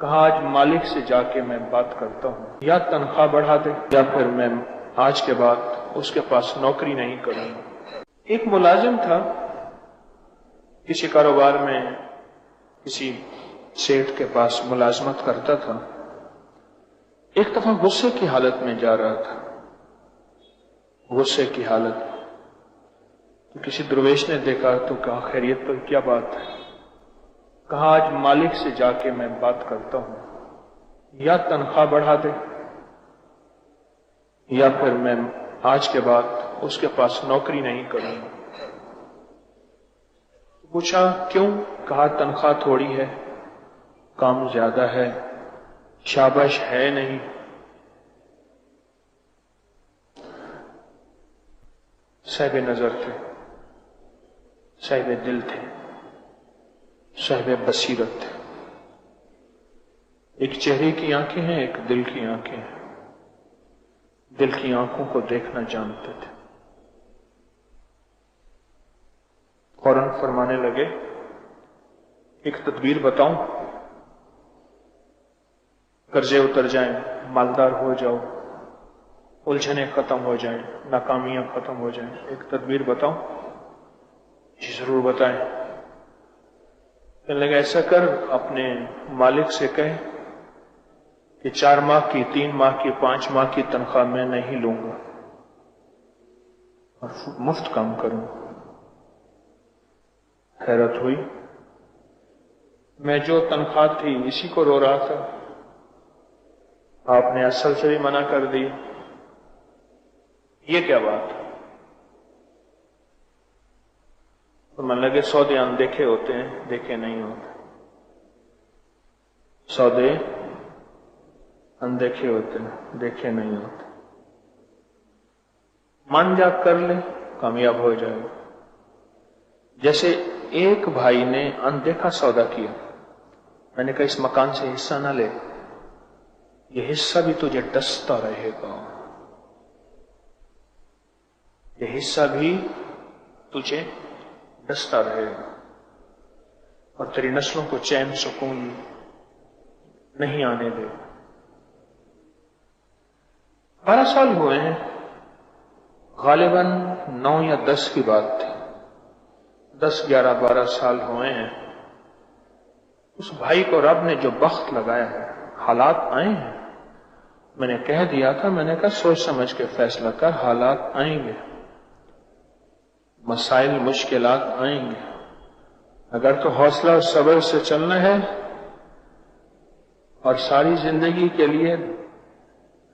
کہا آج مالک سے جا کے میں بات کرتا ہوں، یا تنخواہ بڑھا دے یا پھر میں آج کے بعد اس کے پاس نوکری نہیں کروں گا۔ ایک ملازم تھا، کسی کاروبار میں کسی سیٹھ کے پاس ملازمت کرتا تھا۔ ایک دفعہ غصے کی حالت میں جا رہا تھا، غصے کی حالت، تو کسی درویش نے دیکھا تو کہا خیریت تو کیا بات ہے؟ کہا آج مالک سے جا کے میں بات کرتا ہوں، یا تنخواہ بڑھا دے یا پھر میں آج کے بعد اس کے پاس نوکری نہیں کروں گا۔ پوچھا کیوں؟ کہا تنخواہ تھوڑی ہے، کام زیادہ ہے، شاباش ہے نہیں۔ صاحب نظر تھے، صاحب دل تھے، صاحب بصیرت تھے۔ ایک چہرے کی آنکھیں ہیں، ایک دل کی آنکھیں ہیں، دل کی آنکھوں کو دیکھنا جانتے تھے۔ فوراً فرمانے لگے ایک تدبیر بتاؤں، قرضے اتر جائیں، مالدار ہو جاؤ، الجھنیں ختم ہو جائیں، ناکامیاں ختم ہو جائیں، ایک تدبیر بتاؤں؟ جی ضرور بتائیں۔ کہنے لگے ایسا کر، اپنے مالک سے کہے کہ 4 ماہ کی، 3 ماہ کی، 5 ماہ کی تنخواہ میں نہیں لوں گا اور مفت کام کروں۔ حیرت ہوئی، میں جو تنخواہ تھی اسی کو رو رہا تھا، آپ نے اصل سے بھی منع کر دی، یہ کیا بات؟ تو من لگے سودے اندیکھے ہوتے ہیں، دیکھے نہیں ہوتے، سودے اندیکھے ہوتے ہیں، دیکھے نہیں ہوتے۔ من جا کر لے، کامیاب ہو جائے۔ جیسے ایک بھائی نے اندیکھا سودا کیا، میں نے کہا اس مکان سے حصہ نہ لے، یہ حصہ بھی تجھے ڈستا رہے گا، یہ حصہ بھی تجھے ڈستا رہے گا اور تیری نسلوں کو چین سکون نہیں آنے دے۔ 12 سال ہوئے ہیں، غالباً 9 یا 10 کی بات تھی، 10، 11، 12 سال ہوئے ہیں۔ اس بھائی کو رب نے جو بخت لگایا ہے، حالات آئے ہیں، میں نے کہہ دیا تھا، میں نے کہا سوچ سمجھ کے فیصلہ کر، حالات آئیں گے، مسائل مشکلات آئیں گے، اگر تو حوصلہ اور صبر سے چلنا ہے اور ساری زندگی کے لیے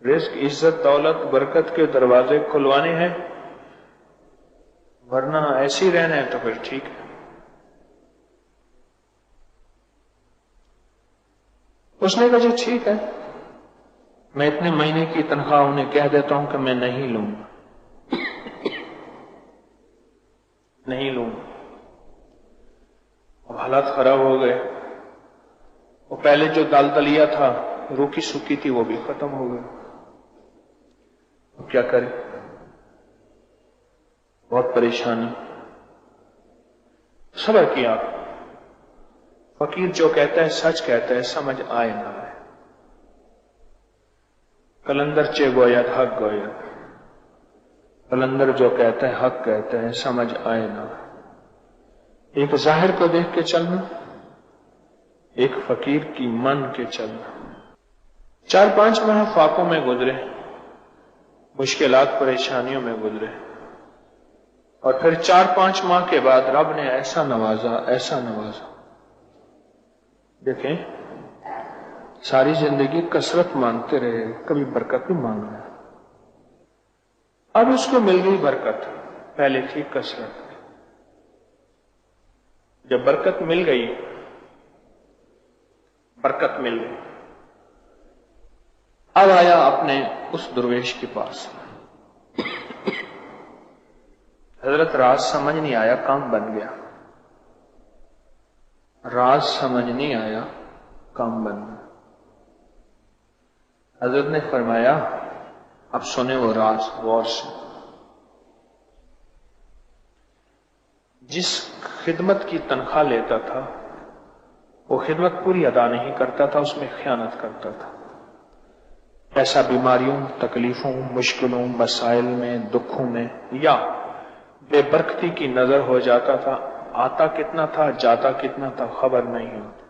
رزق، عزت، دولت، برکت کے دروازے کھلوانے ہیں، ورنہ ایسے ہی رہنا ہے تو پھر ٹھیک ہے۔ اس نے کہا جی ٹھیک ہے، میں اتنے مہینے کی تنخواہ انہیں کہہ دیتا ہوں کہ میں نہیں لوں گا، نہیں لوں گا۔ اب حالات خراب ہو گئے، وہ پہلے جو دال دلیا تھا، روکی سوکی تھی، وہ بھی ختم ہو گئی۔ اب کیا کرے؟ بہت پریشانی۔ صبر کیا، فقیر جو کہتا ہے سچ کہتا ہے، سمجھ آئے نہ آئے۔ کلندر چے گوید حق گوید، کلندر جو کہتا ہے حق کہتا ہے، سمجھ آئے نہ آئے۔ ایک ظاہر کو دیکھ کے چلنا، ایک فقیر کی من کے چلنا۔ 4-5 ماہ فاقوں میں گزرے، مشکلات پریشانیوں میں گزرے، اور پھر 4-5 ماہ کے بعد رب نے ایسا نوازا، ایسا نوازا۔ دیکھیں، ساری زندگی کثرت مانگتے رہے، کبھی برکت بھی مانگنا۔ اب اس کو مل گئی برکت، پہلے تھی کثرت۔ جب برکت مل گئی، برکت مل گئی، اب آیا اپنے اس درویش کے پاس۔ حضرت راز سمجھ نہیں آیا، کام بن گیا، راز سمجھ نہیں آیا، کام بن گیا۔ حضرت نے فرمایا اب سنیں وہ راز غور سے۔ جس خدمت کی تنخواہ لیتا تھا، وہ خدمت پوری ادا نہیں کرتا تھا، اس میں خیانت کرتا تھا۔ ایسا بیماریوں، تکلیفوں، مشکلوں، مسائل میں، دکھوں میں یا بے برکتی کی نظر ہو جاتا تھا، آتا کتنا تھا جاتا کتنا تھا خبر نہیں ہوتی۔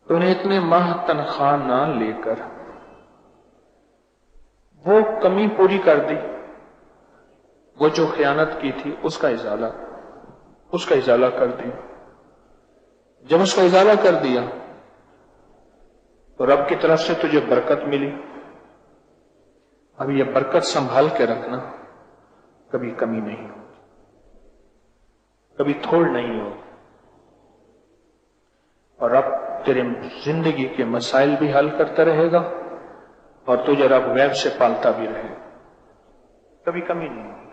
تو نے اتنے ماہ تنخواہ نہ لے کر وہ کمی پوری کر دی، وہ جو خیانت کی تھی اس کا ازالہ کر دی۔ جب اس کا ازالہ کر دیا تو رب کی طرف سے تجھے برکت ملی۔ اب یہ برکت سنبھال کے رکھنا، کبھی کمی نہیں ہو، کبھی تھوڑ نہیں ہو، اور رب تیرے زندگی کے مسائل بھی حل کرتا رہے گا اور تجھے رب غیب سے پالتا بھی رہے گا، کبھی کمی نہیں ہو۔